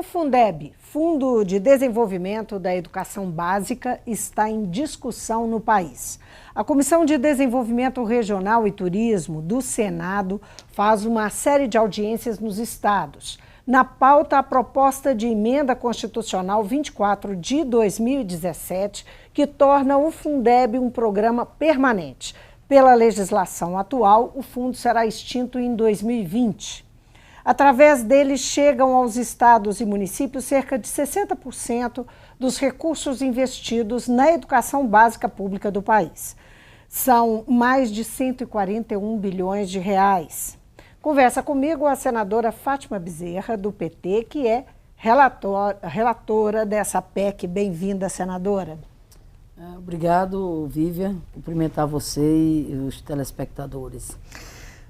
Fundeb, Fundo de Desenvolvimento da Educação Básica, está em discussão no país. A Comissão de Desenvolvimento Regional e Turismo do Senado faz uma série de audiências nos estados. Na pauta, a proposta de emenda constitucional 24 de 2017, que torna o Fundeb um programa permanente. Pela legislação atual, o fundo será extinto em 2020. Através dele, chegam aos estados e municípios cerca de 60% dos recursos investidos na educação básica pública do país. São mais de 141 bilhões de reais. Conversa comigo a senadora Fátima Bezerra, do PT, que é relatora dessa PEC. Bem-vinda, senadora. Obrigado, Vivian. Cumprimentar você e os telespectadores.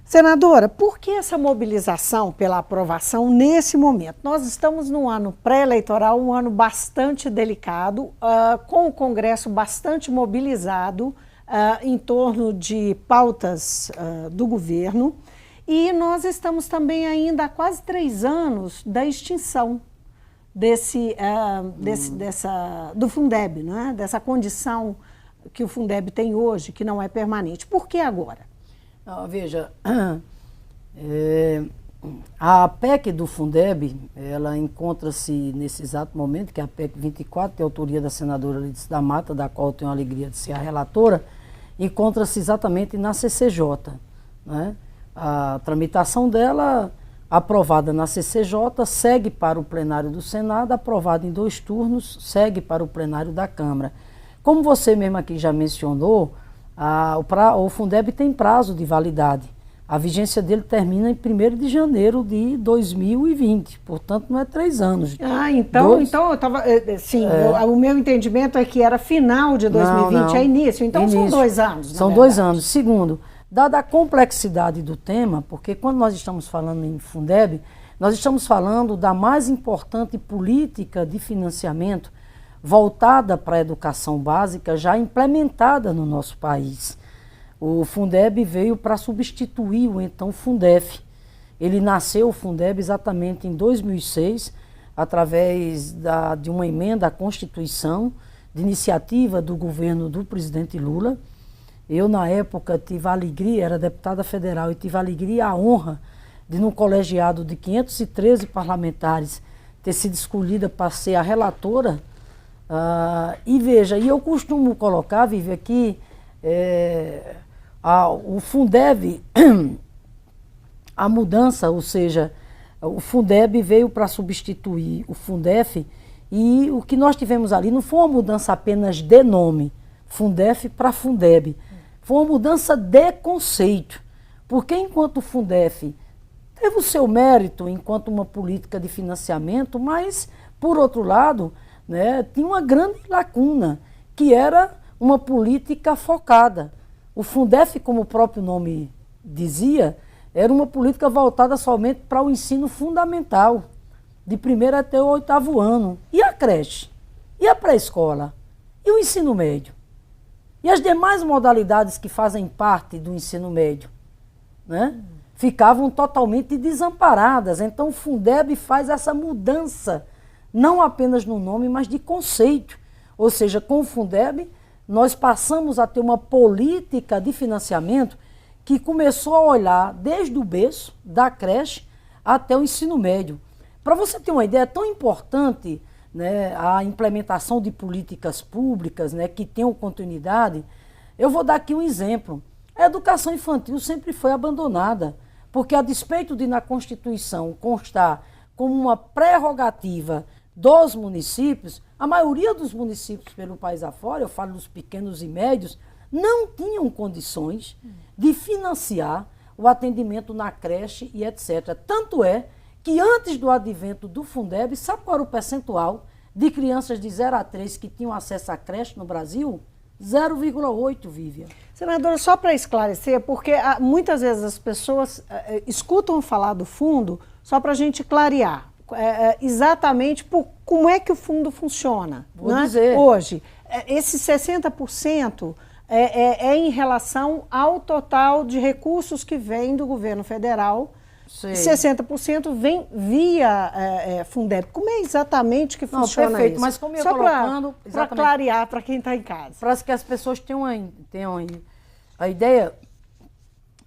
Senadora, por que essa mobilização pela aprovação nesse momento? Nós estamos num ano pré-eleitoral, um ano bastante delicado, com o Congresso bastante mobilizado em torno de pautas do governo, e nós estamos também ainda há quase 3 anos da extinção do Fundeb, não é? Dessa condição que o Fundeb tem hoje, que não é permanente. Por que agora? Veja, a PEC do Fundeb, ela encontra-se nesse exato momento, que é a PEC 24, de autoria da senadora Lídice da Mata, da qual eu tenho a alegria de ser a relatora, encontra-se exatamente na CCJ, né? A tramitação dela, aprovada na CCJ, segue para o plenário do Senado, aprovada em 2 turnos, segue para o plenário da Câmara. Como você mesmo aqui já mencionou, o Fundeb tem prazo de validade. A vigência dele termina em 1º de janeiro de 2020, portanto não é 3 anos. Então eu estava... Sim, o meu entendimento é que era final de 2020, não. É início, então início. São 2 anos. São 2 anos. Segundo, dada a complexidade do tema, porque quando nós estamos falando em Fundeb, nós estamos falando da mais importante política de financiamento voltada para a educação básica já implementada no nosso país. O Fundeb veio para substituir o então Fundef. Ele nasceu, o Fundeb, exatamente em 2006, através de uma emenda à Constituição, de iniciativa do governo do presidente Lula. Eu, na época, tive a alegria, era deputada federal, e tive a alegria e a honra de, num colegiado de 513 parlamentares, ter sido escolhida para ser a relatora. E veja, e eu costumo colocar, Vivi, aqui, o Fundeb, a mudança, ou seja, o Fundeb veio para substituir o Fundef, e o que nós tivemos ali não foi uma mudança apenas de nome, Fundef para Fundeb, foi uma mudança de conceito, porque enquanto o Fundef teve o seu mérito enquanto uma política de financiamento, mas, por outro lado, né, tinha uma grande lacuna, que era uma política focada. O Fundef, como o próprio nome dizia, era uma política voltada somente para o ensino fundamental, de 1º até o 8º ano. E a creche? E a pré-escola? E o ensino médio? E as demais modalidades que fazem parte do ensino médio, né, ficavam totalmente desamparadas. Então o Fundeb faz essa mudança, não apenas no nome, mas de conceito. Ou seja, com o Fundeb, nós passamos a ter uma política de financiamento que começou a olhar desde o berço, da creche, até o ensino médio. Para você ter uma ideia, é tão importante, né, a implementação de políticas públicas, né, que tenham continuidade. Eu vou dar aqui um exemplo. A educação infantil sempre foi abandonada, porque a despeito de na Constituição constar como uma prerrogativa dos municípios, a maioria dos municípios pelo país afora, eu falo dos pequenos e médios, não tinham condições de financiar o atendimento na creche e etc. Tanto é que antes do advento do Fundeb, sabe qual era o percentual de crianças de 0 a 3 que tinham acesso à creche no Brasil? 0,8, Vivian. Senadora, só para esclarecer, porque muitas vezes as pessoas escutam falar do fundo, só para a gente clarear. Exatamente como é que o fundo funciona. Vou dizer. Hoje, esses 60% é em relação ao total de recursos que vem do governo federal Sei. E 60% vem via Fundeb. Como é exatamente que funciona perfeito, isso? Mas como eu só colocando... Para clarear para quem está em casa. Para que as pessoas tenham a ideia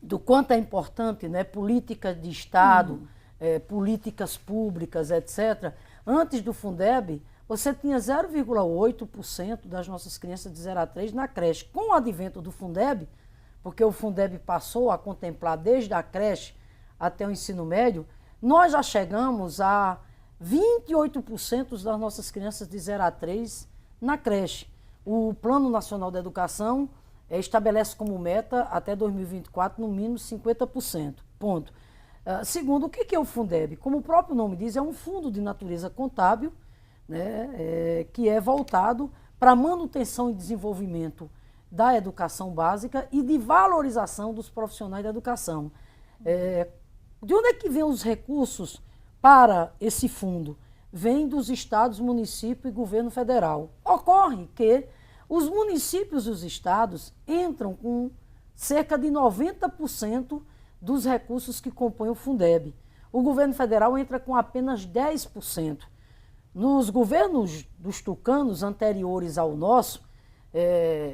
do quanto é importante, né, política de Estado, políticas públicas, etc. Antes do Fundeb, você tinha 0,8% das nossas crianças de 0 a 3 na creche. Com o advento do Fundeb, porque o Fundeb passou a contemplar desde a creche até o ensino médio, nós já chegamos a 28% das nossas crianças de 0 a 3 na creche. O Plano Nacional de Educação estabelece como meta, até 2024, no mínimo 50%. Ponto. Segundo, o que é o Fundeb? Como o próprio nome diz, é um fundo de natureza contábil, né, que é voltado para a manutenção e desenvolvimento da educação básica e de valorização dos profissionais da educação. De onde é que vêm os recursos para esse fundo? Vem dos estados, municípios e governo federal. Ocorre que os municípios e os estados entram com cerca de 90% dos recursos que compõem o Fundeb. O governo federal entra com apenas 10%. Nos governos dos tucanos anteriores ao nosso,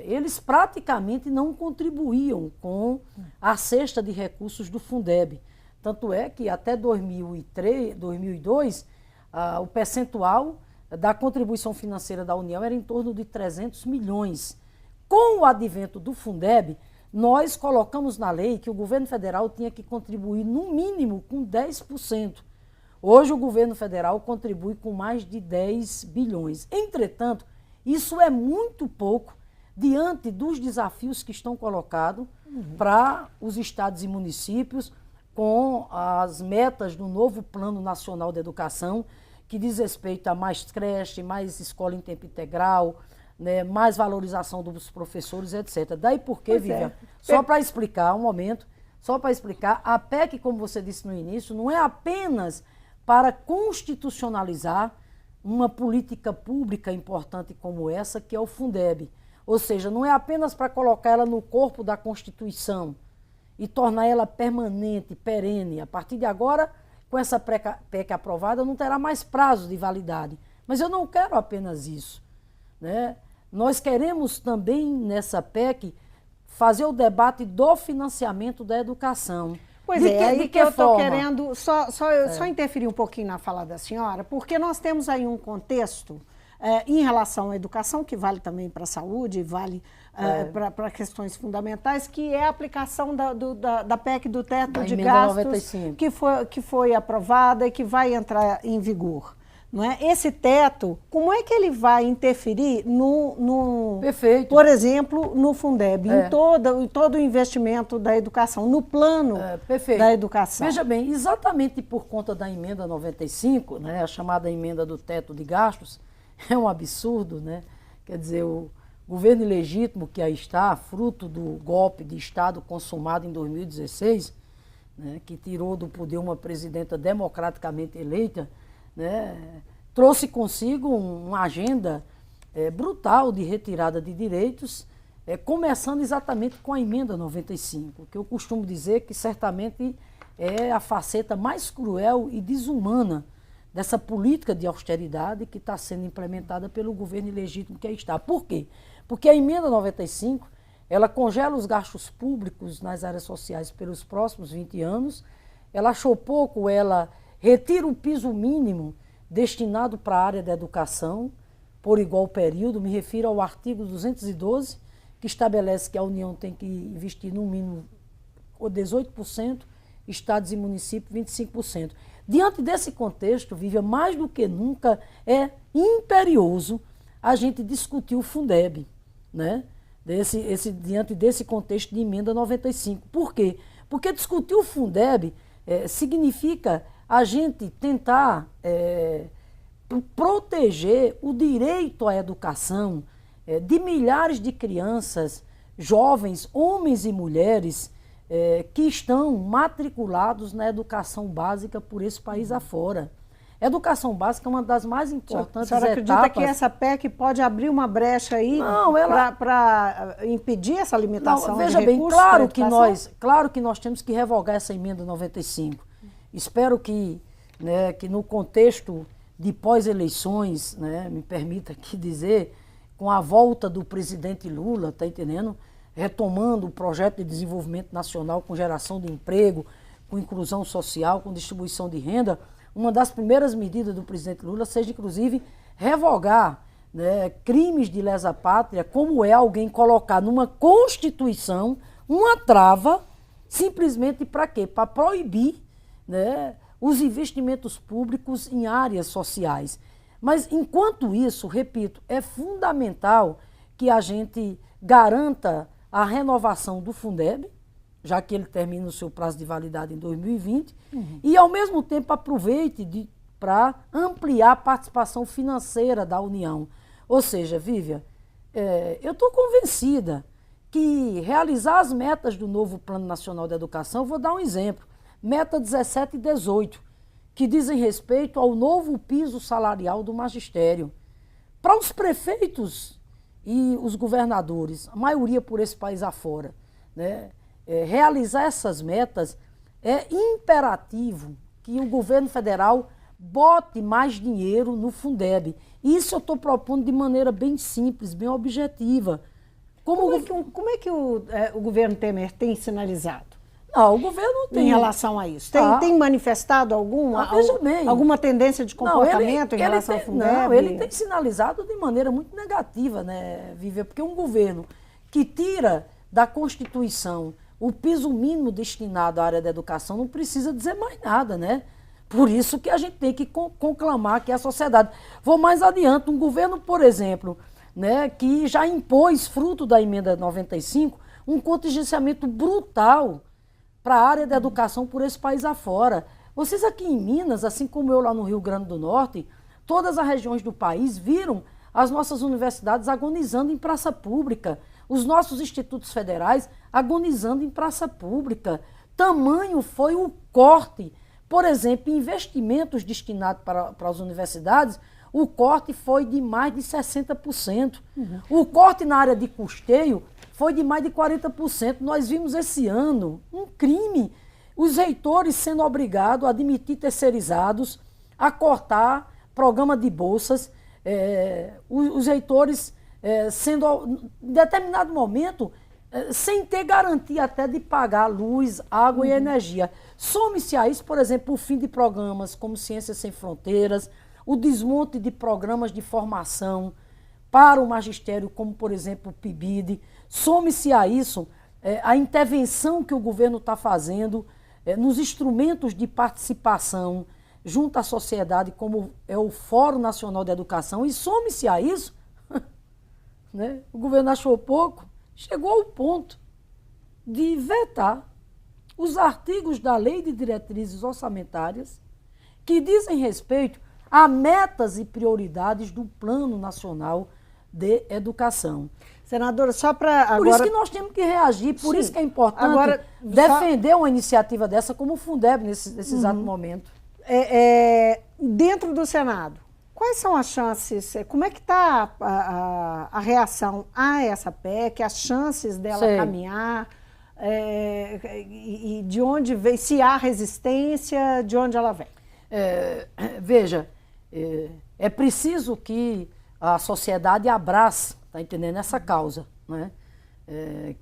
eles praticamente não contribuíam com a cesta de recursos do Fundeb. Tanto é que até 2002, o percentual da contribuição financeira da União era em torno de 300 milhões. Com o advento do Fundeb, nós colocamos na lei que o governo federal tinha que contribuir no mínimo com 10%. Hoje o governo federal contribui com mais de 10 bilhões. Entretanto, isso é muito pouco diante dos desafios que estão colocados para os estados e municípios com as metas do novo Plano Nacional de Educação, que diz respeito a mais creche, mais escola em tempo integral, né, mais valorização dos professores, etc. Daí porque, Vivian, só para explicar, um momento, só para explicar, a PEC, como você disse no início, não é apenas para constitucionalizar uma política pública importante como essa, que é o Fundeb. Ou seja, não é apenas para colocar ela no corpo da Constituição e tornar ela permanente, perene. A partir de agora, com essa PEC aprovada, não terá mais prazo de validade. Mas eu não quero apenas isso, né? Nós queremos também, nessa PEC, fazer o debate do financiamento da educação. Pois é, aí que eu estou querendo só interferir um pouquinho na fala da senhora, porque nós temos aí um contexto em relação à educação, que vale também para a saúde, vale para questões fundamentais, que é a aplicação da PEC do teto de gastos, que foi aprovada e que vai entrar em vigor. Não é? Esse teto, como é que ele vai interferir por exemplo, no Fundeb, em todo o investimento da educação, no plano da educação? Veja bem, exatamente por conta da emenda 95, né, a chamada emenda do teto de gastos, é um absurdo, né? Quer dizer, o governo ilegítimo que aí está, fruto do golpe de Estado consumado em 2016, né, que tirou do poder uma presidenta democraticamente eleita, né, trouxe consigo uma agenda brutal de retirada de direitos, começando exatamente com a emenda 95, que eu costumo dizer que certamente é a faceta mais cruel e desumana dessa política de austeridade que está sendo implementada pelo governo ilegítimo que aí está. Por quê? Porque a emenda 95, ela congela os gastos públicos nas áreas sociais pelos próximos 20 anos, ela achou pouco, ela retira o piso mínimo destinado para a área da educação, por igual período, me refiro ao artigo 212, que estabelece que a União tem que investir no mínimo 18%, estados e municípios 25%. Diante desse contexto, Vivian, mais do que nunca é imperioso a gente discutir o Fundeb, né? Diante desse contexto de emenda 95. Por quê? Porque discutir o Fundeb significa a gente tentar proteger o direito à educação de milhares de crianças, jovens, homens e mulheres que estão matriculados na educação básica por esse país afora. Educação básica é uma das mais importantes etapas. A senhora acredita que essa PEC pode abrir uma brecha aí para impedir essa limitação de recursos? Veja bem, claro que nós temos que revogar essa emenda 95. espero que, né, que no contexto de pós-eleições, né, me permita aqui dizer, com a volta do presidente Lula, está entendendo? Retomando o projeto de desenvolvimento nacional com geração de emprego, com inclusão social, com distribuição de renda, uma das primeiras medidas do presidente Lula seja, inclusive, revogar, né, crimes de lesa pátria, como é alguém colocar numa Constituição uma trava, simplesmente para quê? Para proibir, né, os investimentos públicos em áreas sociais. Mas, enquanto isso, repito, é fundamental que a gente garanta a renovação do Fundeb, já que ele termina o seu prazo de validade em 2020, e, ao mesmo tempo, aproveite para ampliar a participação financeira da União. Ou seja, Vívia, eu estou convencida que realizar as metas do novo Plano Nacional de Educação, vou dar um exemplo, meta 17 e 18, que dizem respeito ao novo piso salarial do magistério. Para os prefeitos e os governadores, a maioria por esse país afora, né, realizar essas metas é imperativo que o governo federal bote mais dinheiro no Fundeb. Isso eu estou propondo de maneira bem simples, bem objetiva. Como é que o governo Temer tem sinalizado? Não, o governo tem. Em relação a isso? Tem manifestado alguma tendência de comportamento em relação ao Fundeb? Não, ele tem sinalizado de maneira muito negativa, né, Vivian? Porque um governo que tira da Constituição o piso mínimo destinado à área da educação não precisa dizer mais nada, né? Por isso que a gente tem que conclamar que a sociedade. Vou mais adiante, um governo, por exemplo, né, que já impôs, fruto da emenda 95, um contingenciamento brutal para a área da educação por esse país afora. Vocês aqui em Minas, assim como eu lá no Rio Grande do Norte, todas as regiões do país viram as nossas universidades agonizando em praça pública, os nossos institutos federais agonizando em praça pública. Tamanho foi o corte. Por exemplo, em investimentos destinados para as universidades, o corte foi de mais de 60%. O corte na área de custeio foi de mais de 40%. Nós vimos esse ano um crime. Os reitores sendo obrigados a admitir terceirizados, a cortar programa de bolsas, os reitores sendo, em determinado momento, sem ter garantia até de pagar luz, água e energia. Some-se a isso, por exemplo, o fim de programas como Ciências Sem Fronteiras, o desmonte de programas de formação para o magistério, como, por exemplo, o PIBID. Some-se a isso a intervenção que o governo está fazendo nos instrumentos de participação junto à sociedade, como é o Fórum Nacional de Educação. E some-se a isso, né, o governo achou pouco, chegou ao ponto de vetar os artigos da Lei de Diretrizes Orçamentárias que dizem respeito a metas e prioridades do Plano Nacional de Educação. Senadora, só para agora... Por isso que nós temos que reagir, por isso que é importante defender uma iniciativa dessa como o Fundeb nesse exato momento. Dentro do Senado, quais são as chances, como é que está a reação a essa PEC, as chances dela caminhar, e de onde vem, se há resistência, de onde ela vem? Veja, é preciso que a sociedade abrace, tá entendendo, essa causa, né?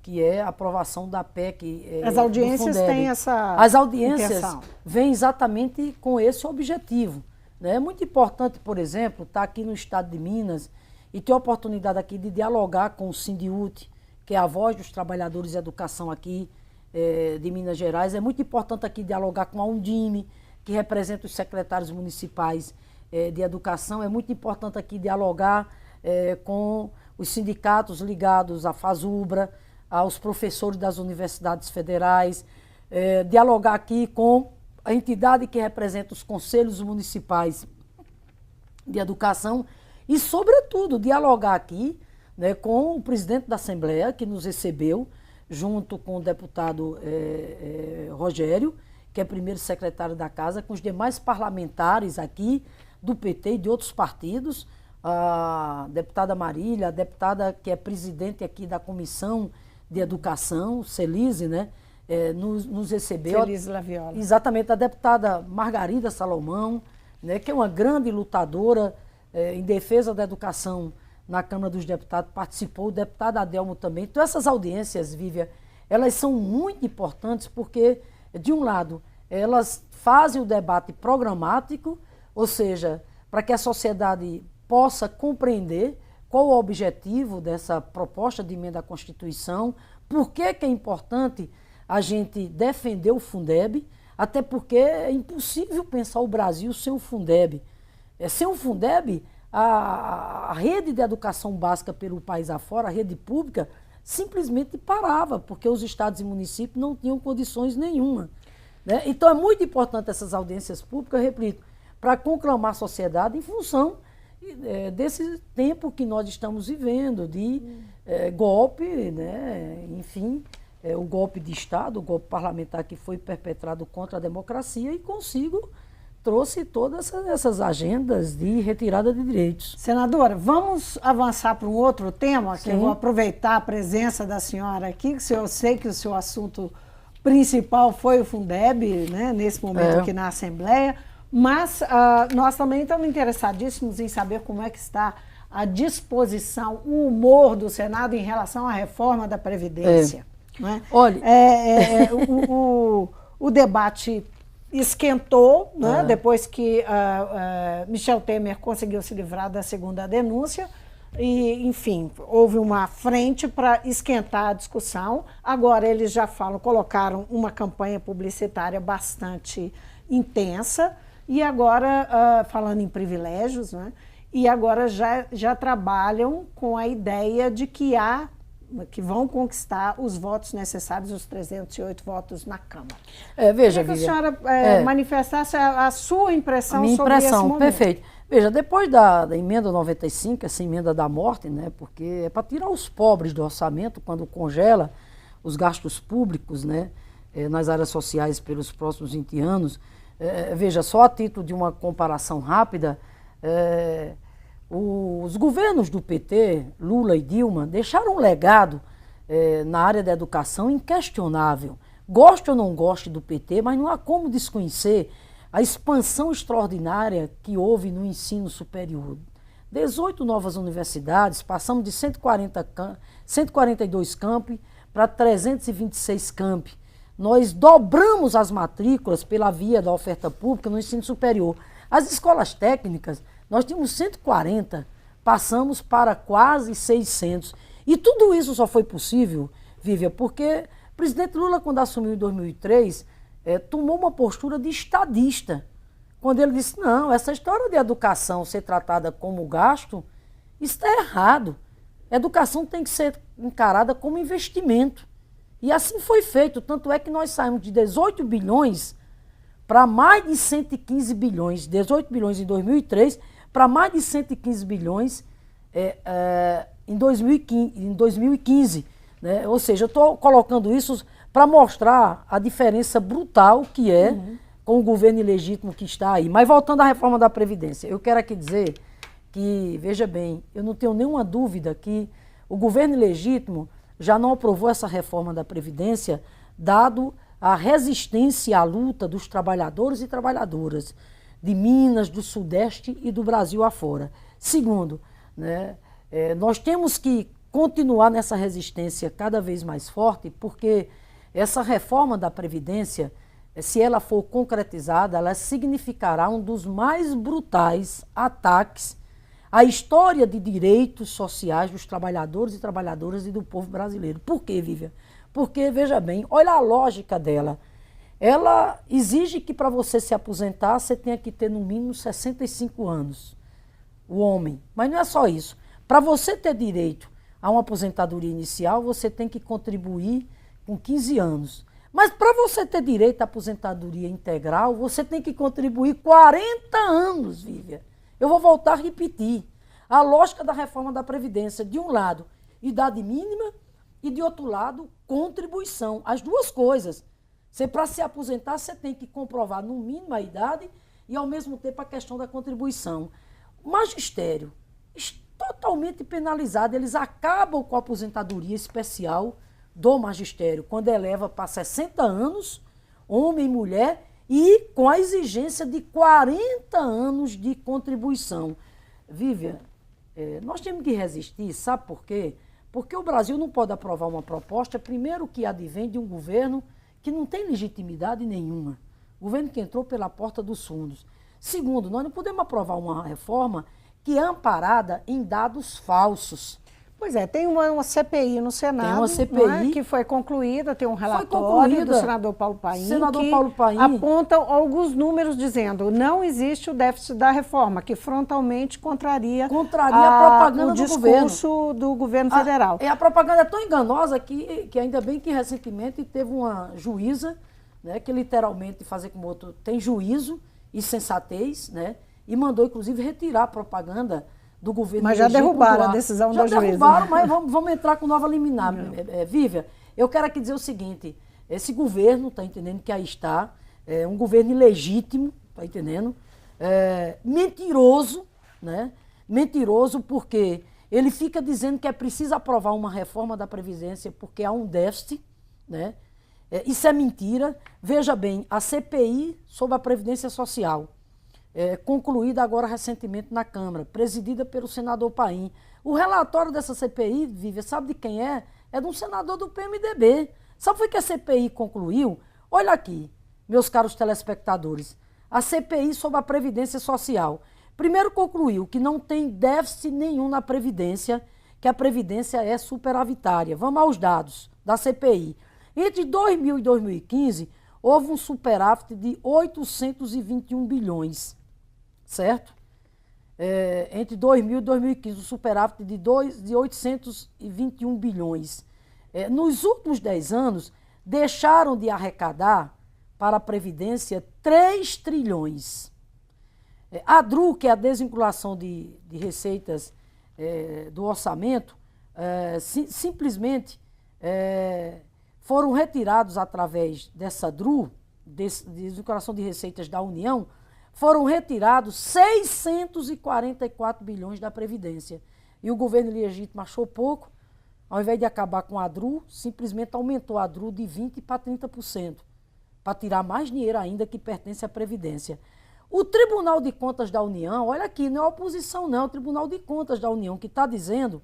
Que é a aprovação da PEC. As audiências têm essa As audiências intenção. Vêm exatamente com esse objetivo. É muito importante, por exemplo, estar aqui no estado de Minas e ter a oportunidade aqui de dialogar com o Sindiúti, que é a voz dos trabalhadores de educação aqui de Minas Gerais. É muito importante aqui dialogar com a Undime, que representa os secretários municipais de educação. É muito importante aqui dialogar com os sindicatos ligados à FASUBRA, aos professores das universidades federais, dialogar aqui com a entidade que representa os conselhos municipais de educação e, sobretudo, dialogar aqui, né, com o presidente da Assembleia, que nos recebeu, junto com o deputado Rogério, que é primeiro secretário da Casa, com os demais parlamentares aqui do PT e de outros partidos, a deputada Marília, a deputada que é presidente aqui da Comissão de Educação, Celise, né? nos recebeu. Feliz Laviola. Exatamente, a deputada Margarida Salomão, né, que é uma grande lutadora em defesa da educação na Câmara dos Deputados, participou, o deputado Adelmo também. Então essas audiências, Vívia, elas são muito importantes porque, de um lado, elas fazem o debate programático, ou seja, para que a sociedade possa compreender qual o objetivo dessa proposta de emenda à Constituição, por que é importante a gente defender o Fundeb, até porque é impossível pensar o Brasil sem o Fundeb. Sem o Fundeb, a rede de educação básica pelo país afora, a rede pública, simplesmente parava, porque os estados e municípios não tinham condições nenhuma. Né? Então é muito importante essas audiências públicas, eu repito, para conclamar a sociedade em função desse tempo que nós estamos vivendo, de golpe, né? Enfim, o golpe de Estado, o golpe parlamentar que foi perpetrado contra a democracia e consigo trouxe todas essas agendas de retirada de direitos. Senadora, vamos avançar para um outro tema, que Sim. eu vou aproveitar a presença da senhora aqui, que eu sei que o seu assunto principal foi o Fundeb, né, nesse momento aqui na Assembleia, mas nós também estamos interessadíssimos em saber como é que está a disposição, o humor do Senado em relação à reforma da Previdência. Né? Olha, o debate esquentou, né, depois que Michel Temer conseguiu se livrar da segunda denúncia e, enfim, houve uma frente para esquentar a discussão. Agora eles já colocaram uma campanha publicitária bastante intensa e agora, falando em privilégios, né, e agora já trabalham com a ideia de que vão conquistar os votos necessários, os 308 votos na Câmara. Veja, Queria que a senhora manifestasse a sua impressão sobre esse momento. Perfeito. Veja, depois da emenda 95, essa emenda da morte, né, porque é para tirar os pobres do orçamento quando congela os gastos públicos, né, nas áreas sociais pelos próximos 20 anos. Veja, só a título de uma comparação rápida, os governos do PT, Lula e Dilma, deixaram um legado na área da educação inquestionável. Goste ou não goste do PT, mas não há como desconhecer a expansão extraordinária que houve no ensino superior. 18 novas universidades, passamos de 142 campi para 326 campi. Nós dobramos as matrículas pela via da oferta pública no ensino superior. As escolas técnicas, nós tínhamos 140, passamos para quase 600. E tudo isso só foi possível, Vívia, porque o presidente Lula, quando assumiu em 2003, tomou uma postura de estadista. Quando ele disse, não, essa história de educação ser tratada como gasto, isso está errado. A educação tem que ser encarada como investimento. E assim foi feito, tanto é que nós saímos de 18 bilhões para mais de 115 bilhões, 18 bilhões em 2003, para mais de 115 bilhões em 2015. Né? Ou seja, eu estou colocando isso para mostrar a diferença brutal que é com o governo ilegítimo que está aí. Mas voltando à reforma da Previdência, eu quero aqui dizer que, veja bem, eu não tenho nenhuma dúvida que o governo ilegítimo já não aprovou essa reforma da Previdência, dado a resistência à luta dos trabalhadores e trabalhadoras de Minas, do Sudeste e do Brasil afora. Segundo, né, nós temos que continuar nessa resistência cada vez mais forte, porque essa reforma da Previdência, se ela for concretizada, ela significará um dos mais brutais ataques à história de direitos sociais dos trabalhadores e trabalhadoras e do povo brasileiro. Por quê, Vívia? Porque, veja bem, olha a lógica dela. Ela exige que para você se aposentar, você tenha que ter no mínimo 65 anos, o homem. Mas não é só isso. Para você ter direito a uma aposentadoria inicial, você tem que contribuir com 15 anos. Mas para você ter direito à aposentadoria integral, você tem que contribuir 40 anos, Vívia. Eu vou voltar a repetir. A lógica da reforma da Previdência, de um lado, idade mínima, e de outro lado, contribuição. As duas coisas. Para se aposentar, você tem que comprovar no mínimo a idade e, ao mesmo tempo, a questão da contribuição. O magistério, totalmente penalizado, eles acabam com a aposentadoria especial do magistério, quando eleva para 60 anos, homem e mulher, e com a exigência de 40 anos de contribuição. Vivian, nós temos que resistir, sabe por quê? Porque o Brasil não pode aprovar uma proposta, primeiro, que advém de um governo que não tem legitimidade nenhuma. Governo que entrou pela porta dos fundos. Segundo, nós não podemos aprovar uma reforma que é amparada em dados falsos. Pois é, tem uma CPI no Senado, tem uma CPI, que foi concluída, tem um relatório do senador Paulo Paim, aponta alguns números dizendo não existe o déficit da reforma, que frontalmente contraria a propaganda o discurso do governo federal. A propaganda é tão enganosa que ainda bem que recentemente teve uma juíza, né, que literalmente, fazer como outro, tem juízo e sensatez, né, e mandou inclusive retirar a propaganda do governo. Mas já derrubaram a decisão da juíza. Já derrubaram, mas vamos entrar com nova liminar. Vivian, eu quero aqui dizer o seguinte, esse governo, tá entendendo que aí está, é um governo ilegítimo, tá entendendo? Mentiroso, né? Mentiroso porque ele fica dizendo que é preciso aprovar uma reforma da Previdência porque há um déficit, né? Isso é mentira. Veja bem, a CPI sobre a Previdência Social, concluída agora recentemente na Câmara, presidida pelo senador Paim. O relatório dessa CPI, Vivian, sabe de quem é? É de um senador do PMDB. Sabe o que a CPI concluiu? Olha aqui, meus caros telespectadores, a CPI sobre a Previdência Social. Primeiro concluiu que não tem déficit nenhum na Previdência, que a Previdência é superavitária. Vamos aos dados da CPI. Entre 2000 e 2015, houve um superávit de 821 bilhões. Certo? Entre 2000 e 2015, o superávit de 821 bilhões. Nos últimos 10 anos, deixaram de arrecadar para a Previdência 3 trilhões. A DRU, que é a desvinculação de receitas do orçamento, simplesmente foram retirados através dessa DRU, desvinculação de receitas da União, foram retirados 644 bilhões da Previdência. E o governo legítimo achou pouco, ao invés de acabar com a DRU, simplesmente aumentou a DRU de 20% para 30%, para tirar mais dinheiro ainda que pertence à Previdência. O Tribunal de Contas da União, olha aqui, não é a oposição não, é o Tribunal de Contas da União que está dizendo,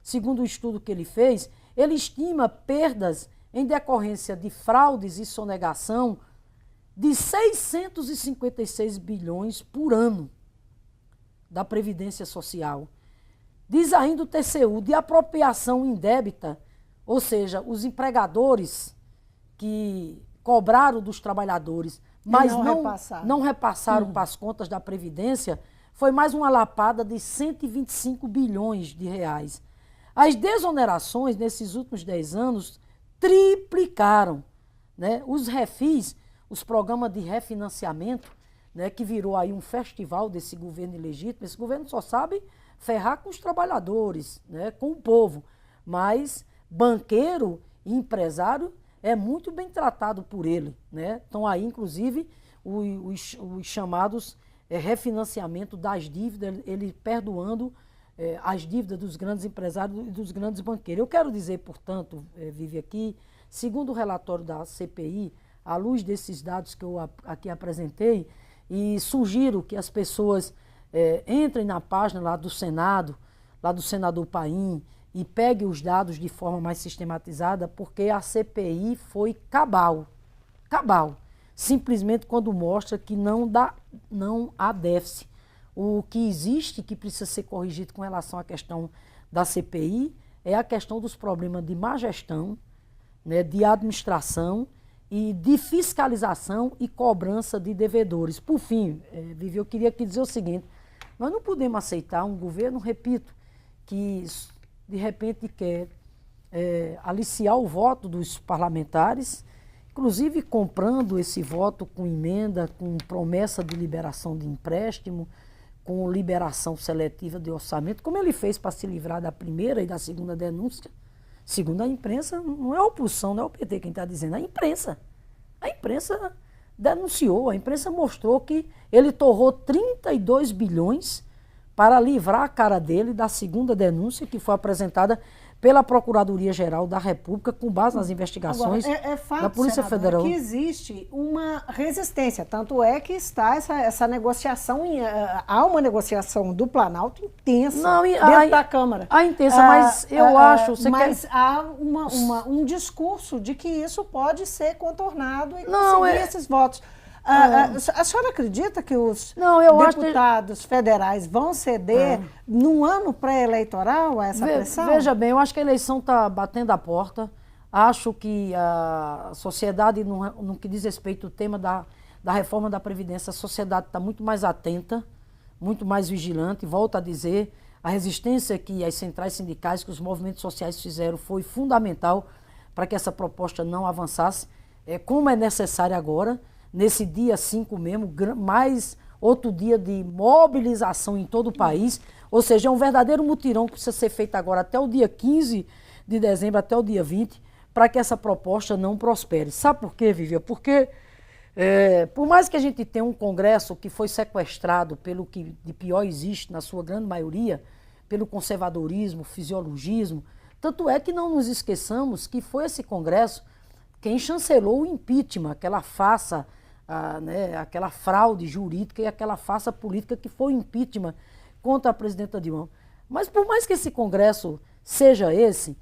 segundo o estudo que ele fez, ele estima perdas em decorrência de fraudes e sonegação de 656 bilhões por ano da Previdência Social. Diz ainda o TCU, de apropriação indébita, ou seja, os empregadores que cobraram dos trabalhadores, mas não repassaram para as contas da Previdência, foi mais uma lapada de 125 bilhões de reais. As desonerações nesses últimos 10 anos triplicaram, né? Os refis, os programas de refinanciamento, né, que virou aí um festival desse governo ilegítimo. Esse governo só sabe ferrar com os trabalhadores, né, com o povo, mas banqueiro e empresário é muito bem tratado por ele, né? Estão aí, inclusive, os chamados refinanciamento das dívidas, ele perdoando as dívidas dos grandes empresários e dos grandes banqueiros. Eu quero dizer, portanto, Vivi, aqui, segundo o relatório da CPI, à luz desses dados que eu aqui apresentei, e sugiro que as pessoas entrem na página lá do Senado, lá do senador Paim, e peguem os dados de forma mais sistematizada, porque a CPI foi cabal, simplesmente quando mostra que não há déficit. O que existe, que precisa ser corrigido com relação à questão da CPI, é a questão dos problemas de má gestão, né, de administração e de fiscalização e cobrança de devedores. Por fim, Vivi, eu queria aqui dizer o seguinte, nós não podemos aceitar um governo, repito, que de repente quer aliciar o voto dos parlamentares, inclusive comprando esse voto com emenda, com promessa de liberação de empréstimo, com liberação seletiva de orçamento, como ele fez para se livrar da primeira e da segunda denúncia. Segundo a imprensa, não é a oposição, não é o PT quem está dizendo, é a imprensa. A imprensa denunciou, a imprensa mostrou que ele torrou 32 bilhões para livrar a cara dele da segunda denúncia que foi apresentada pela Procuradoria-Geral da República, com base nas investigações fato, da Polícia Federal. Que existe uma resistência, tanto é que está essa negociação, há uma negociação do Planalto intensa dentro da Câmara. Intensa, mas eu acho... há um discurso de que isso pode ser contornado e conseguir esses votos. A senhora acredita que os deputados federais vão ceder num ano pré-eleitoral a essa pressão? Veja bem, eu acho que a eleição está batendo a porta. Acho que a sociedade, no que diz respeito ao tema da reforma da Previdência, a sociedade está muito mais atenta, muito mais vigilante. Volto a dizer, a resistência que as centrais sindicais, que os movimentos sociais fizeram foi fundamental para que essa proposta não avançasse, como é necessário agora. Nesse dia 5 mesmo, mais outro dia de mobilização em todo o país, ou seja, é um verdadeiro mutirão que precisa ser feito agora até o dia 15 de dezembro, até o dia 20, para que essa proposta não prospere. Sabe por quê, Vivian? Porque, por mais que a gente tenha um Congresso que foi sequestrado pelo que de pior existe, na sua grande maioria, pelo conservadorismo, fisiologismo, tanto é que não nos esqueçamos que foi esse Congresso quem chancelou o impeachment, aquela farsa, aquela fraude jurídica e aquela farsa política que foi o impeachment contra a presidenta Dilma. Mas por mais que esse Congresso seja esse,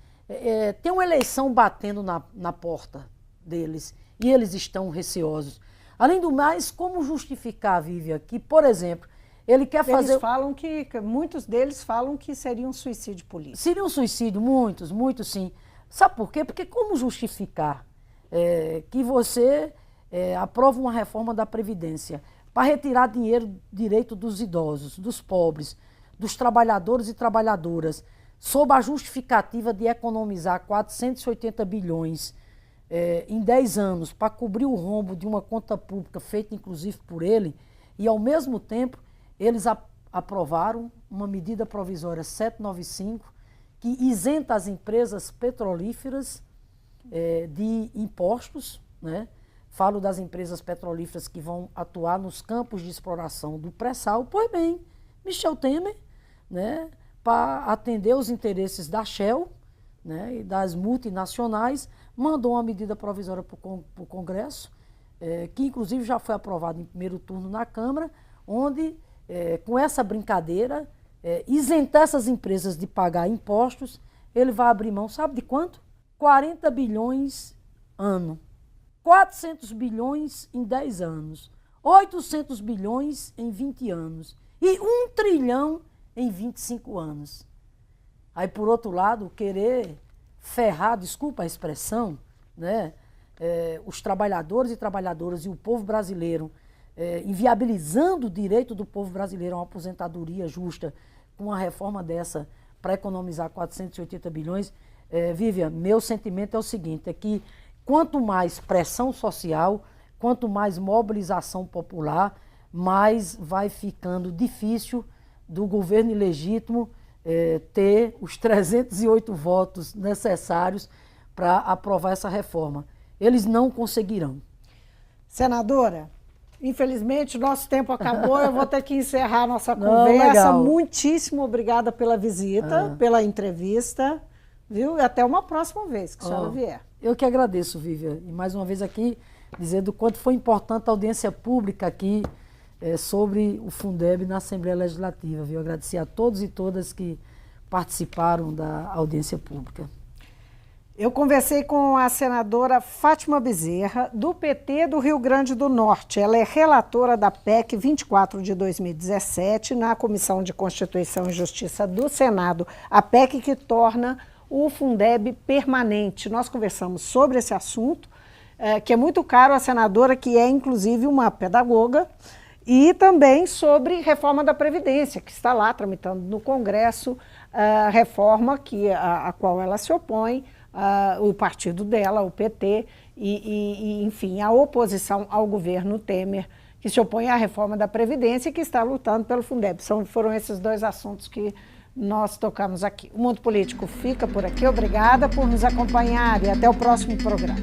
tem uma eleição batendo na porta deles e eles estão receosos. Além do mais, como justificar, Vivian, que, por exemplo, ele quer fazer... Eles falam muitos deles falam que seria um suicídio político. Seria um suicídio, muitos sim. Sabe por quê? Porque como justificar que você aprova uma reforma da Previdência para retirar direito dos idosos, dos pobres, dos trabalhadores e trabalhadoras, sob a justificativa de economizar 480 bilhões em 10 anos para cobrir o rombo de uma conta pública feita inclusive por ele, e ao mesmo tempo eles aprovaram uma medida provisória 795 que isenta as empresas petrolíferas de impostos, né? Falo das empresas petrolíferas que vão atuar nos campos de exploração do pré-sal. Pois bem, Michel Temer, né, para atender os interesses da Shell, né, e das multinacionais, mandou uma medida provisória para o Congresso, que inclusive já foi aprovada em primeiro turno na Câmara, onde, com essa brincadeira, isentar essas empresas de pagar impostos, ele vai abrir mão, sabe de quanto? 40 bilhões ano. 400 bilhões em 10 anos, 800 bilhões em 20 anos e 1 trilhão em 25 anos. Aí, por outro lado, querer ferrar, desculpa a expressão, né, os trabalhadores e trabalhadoras e o povo brasileiro, inviabilizando o direito do povo brasileiro a uma aposentadoria justa com uma reforma dessa para economizar 480 bilhões, Vivian, meu sentimento é o seguinte, é que quanto mais pressão social, quanto mais mobilização popular, mais vai ficando difícil do governo ilegítimo ter os 308 votos necessários para aprovar essa reforma. Eles não conseguirão. Senadora, infelizmente o nosso tempo acabou, eu vou ter que encerrar a nossa conversa. Muitíssimo obrigada pela visita, pela entrevista, viu? E até uma próxima vez que a senhora vier. Eu que agradeço, Vivian, e mais uma vez aqui dizer do quanto foi importante a audiência pública aqui sobre o Fundeb na Assembleia Legislativa, viu? Agradecer a todos e todas que participaram da audiência pública. Eu conversei com a senadora Fátima Bezerra, do PT do Rio Grande do Norte. Ela é relatora da PEC 24 de 2017 na Comissão de Constituição e Justiça do Senado, a PEC que torna o Fundeb permanente. Nós conversamos sobre esse assunto, que é muito caro à senadora, que é inclusive uma pedagoga, e também sobre reforma da Previdência, que está lá tramitando no Congresso, reforma a qual ela se opõe, o partido dela, o PT, enfim, a oposição ao governo Temer, que se opõe à reforma da Previdência e que está lutando pelo Fundeb. Foram esses dois assuntos que nós tocamos aqui. O Mundo Político fica por aqui. Obrigada por nos acompanhar e até o próximo programa.